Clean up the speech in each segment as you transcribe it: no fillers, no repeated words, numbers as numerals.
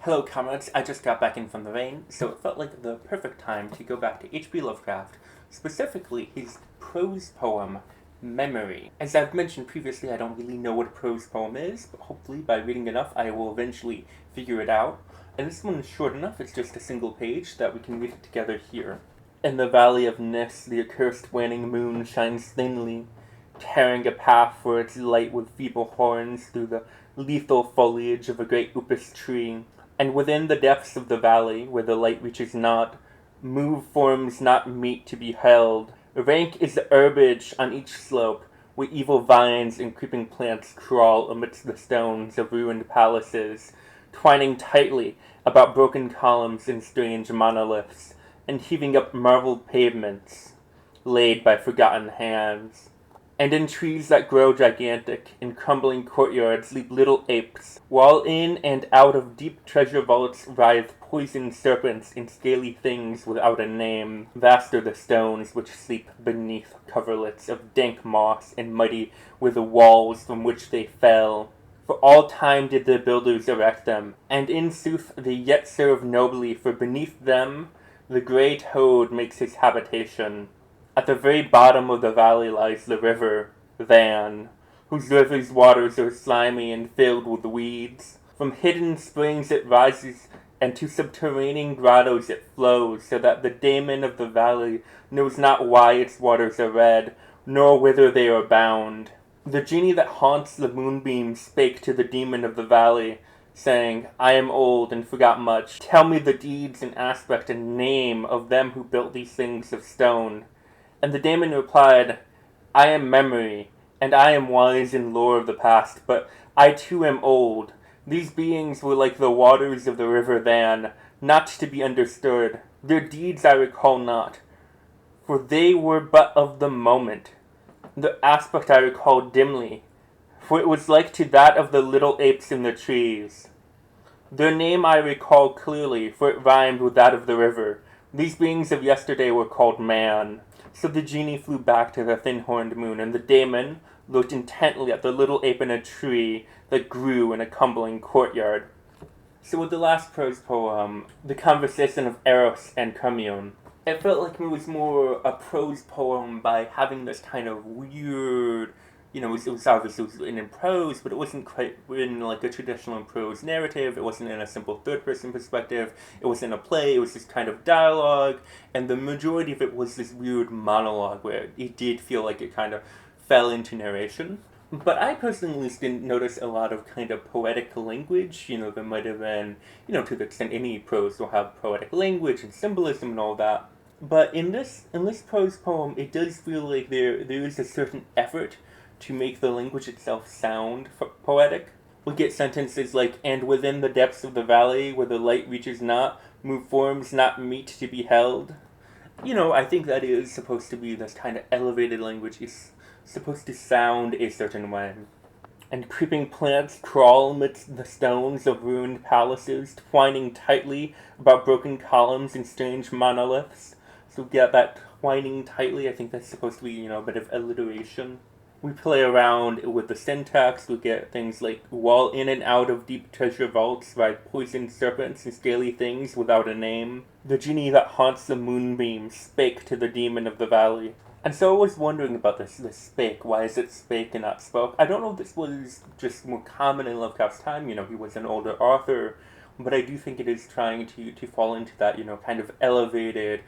Hello, comrades. I just got back in from the rain, so it felt like the perfect time to go back to H.P. Lovecraft, specifically his prose poem, Memory. As I've mentioned previously, I don't really know what a prose poem is, but hopefully by reading enough I will eventually figure it out. And this one is short enough, it's just a single page, that we can read it together here. In the valley of Nis, the accursed waning moon shines thinly, tearing a path for its light with feeble horns through the lethal foliage of a great upas tree. And within the depths of the valley, where the light reaches not, move forms not meet to be held. Rank is the herbage on each slope, where evil vines and creeping plants crawl amidst the stones of ruined palaces, twining tightly about broken columns and strange monoliths, and heaving up marbled pavements laid by forgotten hands. And in trees that grow gigantic, in crumbling courtyards leap little apes, while in and out of deep treasure vaults writhe poisoned serpents and scaly things without a name. Vast are the stones which sleep beneath coverlets of dank moss, and mighty were the walls from which they fell. For all time did the builders erect them, and in sooth they yet serve nobly, for beneath them the grey toad makes his habitation. At the very bottom of the valley lies the river, Van, whose river's waters are slimy and filled with weeds. From hidden springs it rises, and to subterranean grottos it flows, so that the daemon of the valley knows not why its waters are red, nor whither they are bound. The genie that haunts the moonbeam spake to the demon of the valley, saying, I am old and forgot much. Tell me the deeds and aspect and name of them who built these things of stone. And the daemon replied, I am memory, and I am wise in lore of the past, but I too am old. These beings were like the waters of the river Van, not to be understood. Their deeds I recall not, for they were but of the moment. The aspect I recall dimly, for it was like to that of the little apes in the trees. Their name I recall clearly, for it rhymed with that of the river. These beings of yesterday were called man. So the genie flew back to the thin-horned moon, and the daemon looked intently at the little ape in a tree that grew in a crumbling courtyard. So with the last prose poem, The Conversation of Eros and Commune, it felt like it was more a prose poem by having this kind of weird, it was obviously written in prose, but it wasn't quite written like a traditional prose narrative. It wasn't in a simple third-person perspective. It wasn't a play. It was this kind of dialogue, and the majority of it was this weird monologue where it did feel like it kind of fell into narration. But I personally didn't notice a lot of kind of poetic language. There might have been, to the extent any prose will have poetic language and symbolism and all that. But in this prose poem, it does feel like there is a certain effort to make the language itself sound poetic. We get sentences like, and within the depths of the valley where the light reaches not, move forms not meet to be held. I think that is supposed to be this kind of elevated language. It's supposed to sound a certain way. And creeping plants crawl amidst the stones of ruined palaces, twining tightly about broken columns and strange monoliths. So get that twining tightly, I think that's supposed to be, a bit of alliteration. We play around with the syntax. We get things like, while in and out of deep treasure vaults ride poisoned serpents and scaly things without a name. The genie that haunts the moonbeam spake to the demon of the valley. And so I was wondering about this spake. Why is it spake and not spoke? I don't know if this was just more common in Lovecraft's time. He was an older author. But I do think it is trying to fall into that, kind of elevated,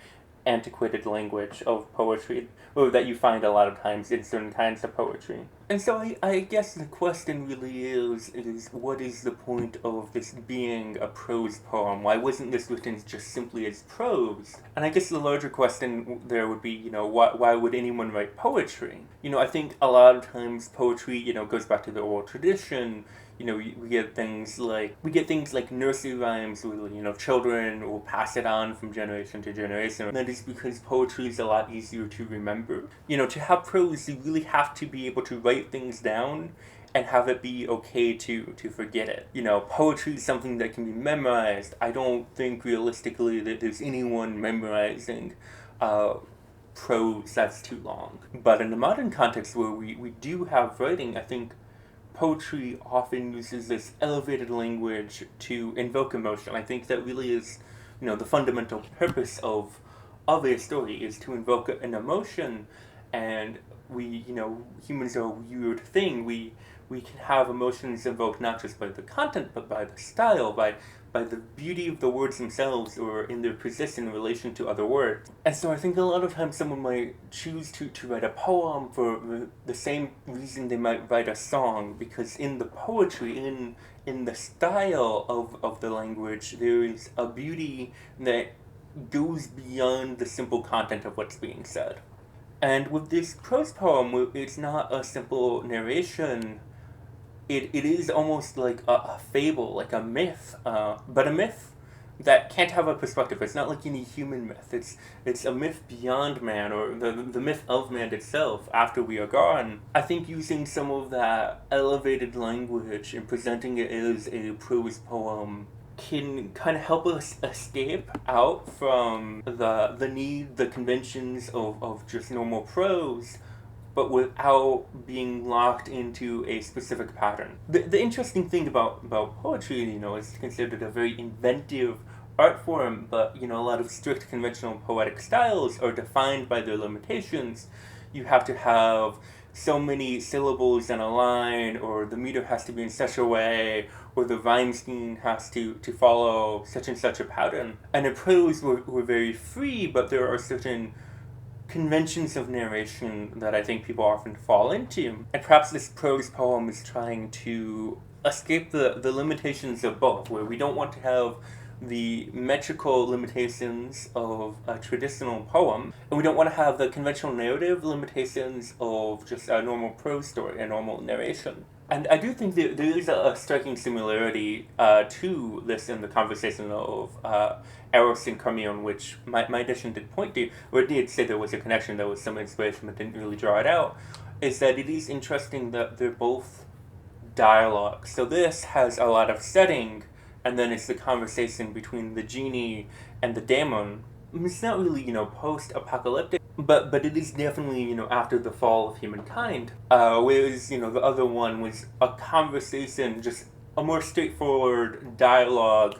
antiquated language of poetry, or that you find a lot of times in certain kinds of poetry. And so I guess the question really is what is the point of this being a prose poem? Why wasn't this written just simply as prose? And I guess the larger question there would be, why would anyone write poetry? I think a lot of times poetry, goes back to the oral tradition. We get things like nursery rhymes where, children will pass it on from generation to generation. And that is because poetry is a lot easier to remember. To have prose, you really have to be able to write things down and have it be okay to forget it. Poetry is something that can be memorized. I don't think realistically that there's anyone memorizing prose that's too long. But in the modern context where we do have writing, I think poetry often uses this elevated language to invoke emotion. I think that really is, the fundamental purpose of a story is to invoke an emotion, and humans are a weird thing. We can have emotions invoked not just by the content, but by the style, by the beauty of the words themselves, or in their position in relation to other words. And so I think a lot of times someone might choose to write a poem for the same reason they might write a song, because in the poetry, in the style of the language, there is a beauty that goes beyond the simple content of what's being said. And with this prose poem, it's not a simple narration. It is almost like a fable, like a myth, but a myth that can't have a perspective. It's not like any human myth. It's a myth beyond man, or the myth of man itself after we are gone. I think using some of that elevated language and presenting it as a prose poem can kind of help us escape out from the need, the conventions of just normal prose, but without being locked into a specific pattern. The interesting thing about poetry, is considered a very inventive art form, but, a lot of strict conventional poetic styles are defined by their limitations. You have to have so many syllables in a line, or the meter has to be in such a way, or the rhyme scheme has to follow such and such a pattern. And in prose, we're very free, but there are certain conventions of narration that I think people often fall into. And perhaps this prose poem is trying to escape the limitations of both, where we don't want to have the metrical limitations of a traditional poem, and we don't want to have the conventional narrative limitations of just a normal prose story, a normal narration. And I do think that there is a striking similarity to this in the conversation of Eros and Carmion, which my edition did point to, or it did say there was a connection, there was some inspiration, but didn't really draw it out, is that it is interesting that they're both dialogue. So this has a lot of setting, and then it's the conversation between the genie and the daemon. It's not really, post-apocalyptic, but it is definitely, after the fall of humankind. Whereas, the other one was a conversation, just a more straightforward dialogue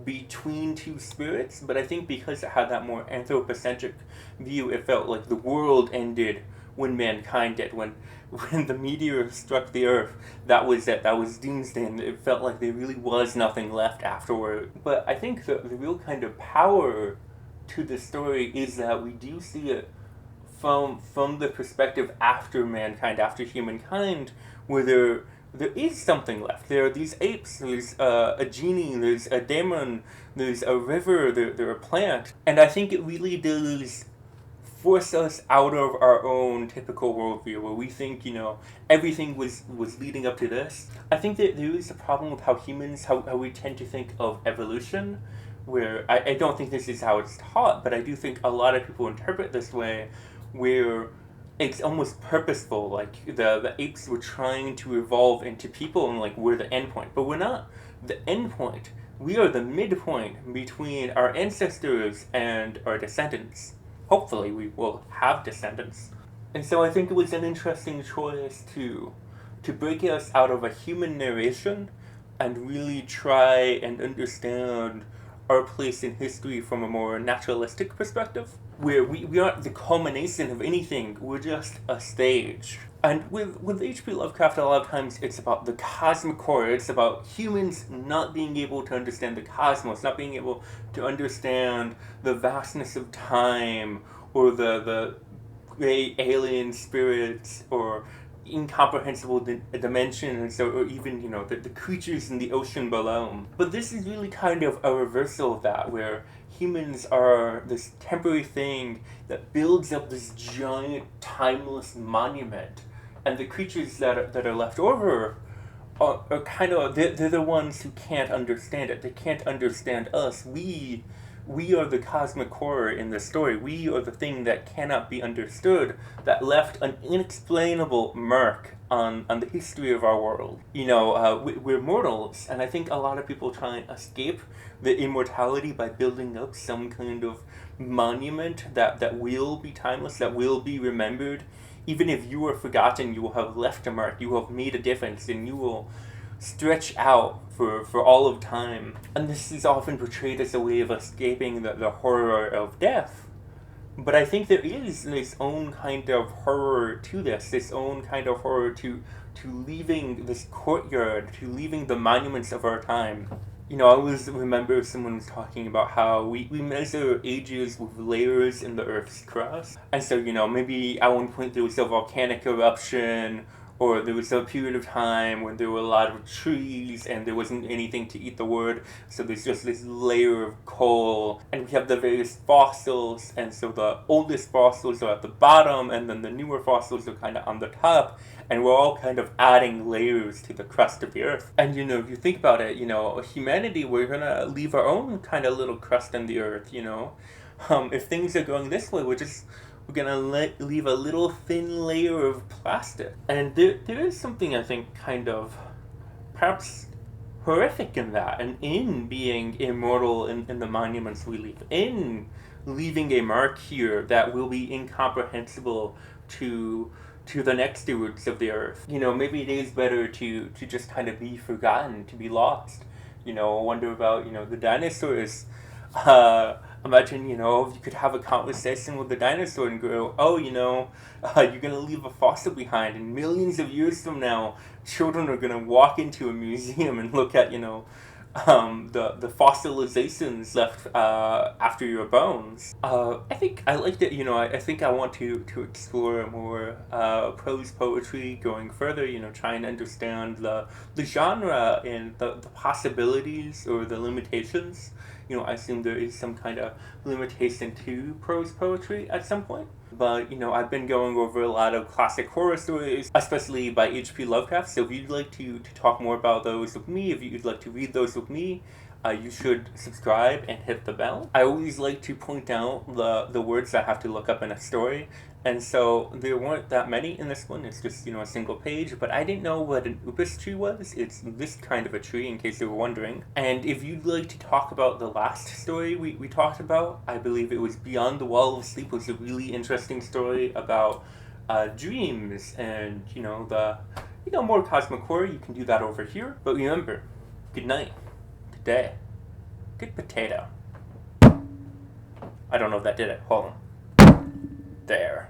between two spirits. But I think because it had that more anthropocentric view, it felt like the world ended when mankind did. When the meteor struck the earth, that was it. That was doomsday, and it felt like there really was nothing left afterward. But I think the real kind of power to the story is that we do see it from the perspective after mankind, after humankind, where there is something left. There are these apes, there's a genie, there's a daemon, there's a river, there are plants. And I think it really does force us out of our own typical worldview, where we think, everything was leading up to this. I think that there is a problem with how we tend to think of evolution, where I don't think this is how it's taught, but I do think a lot of people interpret this way, where it's almost purposeful, like the apes were trying to evolve into people, and like we're the end point. But we're not the end point. We are the midpoint between our ancestors and our descendants. Hopefully we will have descendants. And so I think it was an interesting choice to break us out of a human narration and really try and understand our place in history from a more naturalistic perspective, where we aren't the culmination of anything, we're just a stage. And with H.P. Lovecraft, a lot of times it's about the cosmic core, it's about humans not being able to understand the cosmos, not being able to understand the vastness of time, or the great alien spirits, or incomprehensible dimensions, or even, the creatures in the ocean below. But this is really kind of a reversal of that, where humans are this temporary thing that builds up this giant, timeless monument, and the creatures that are left over are kind of, they're the ones who can't understand it. They can't understand us. We are the cosmic horror in the story. We are the thing that cannot be understood, that left an inexplainable mark on the history of our world. We're mortals, and I think a lot of people try and escape the immortality by building up some kind of monument that will be timeless, that will be remembered even if you are forgotten, you will have left a mark, you will have made a difference, and you will stretch out for all of time. And this is often portrayed as a way of escaping the horror of death. But I think there is this own kind of horror to this own kind of horror to leaving this courtyard, to leaving the monuments of our time. I always remember someone was talking about how we measure ages with layers in the Earth's crust. And so, maybe at one point there was a volcanic eruption, or there was a period of time when there were a lot of trees and there wasn't anything to eat the wood, so there's just this layer of coal, and we have the various fossils, and so the oldest fossils are at the bottom, and then the newer fossils are kind of on the top, and we're all kind of adding layers to the crust of the earth. And if you think about it, humanity, we're gonna leave our own kind of little crust on the earth. If things are going this way, we're gonna leave a little thin layer of plastic. And there is something, I think, kind of perhaps horrific in that, and in being immortal in the monuments we leave, in leaving a mark here that will be incomprehensible to the next stewards of the earth. Maybe it is better to just kind of be forgotten, to be lost. Wonder about, the dinosaurs. Imagine, if you could have a conversation with the dinosaur and go, oh, you're going to leave a fossil behind, and millions of years from now, children are going to walk into a museum and look at, the fossilizations left after your bones. I think I liked it. I think I want to explore more prose poetry going further. Try and understand the genre and the possibilities or the limitations. I assume there is some kind of limitation to prose poetry at some point. But, I've been going over a lot of classic horror stories, especially by H.P. Lovecraft. So if you'd like to talk more about those with me, if you'd like to read those with me, you should subscribe and hit the bell. I always like to point out the words I have to look up in a story. And so there weren't that many in this one. It's just, a single page. But I didn't know what an upas tree was. It's this kind of a tree, in case you were wondering. And if you'd like to talk about the last story we talked about, I believe it was Beyond the Wall of Sleep, was a really interesting story about dreams and, the more cosmic horror. You can do that over here. But remember, good night, good day, good potato. I don't know if that did it. Hold on. There.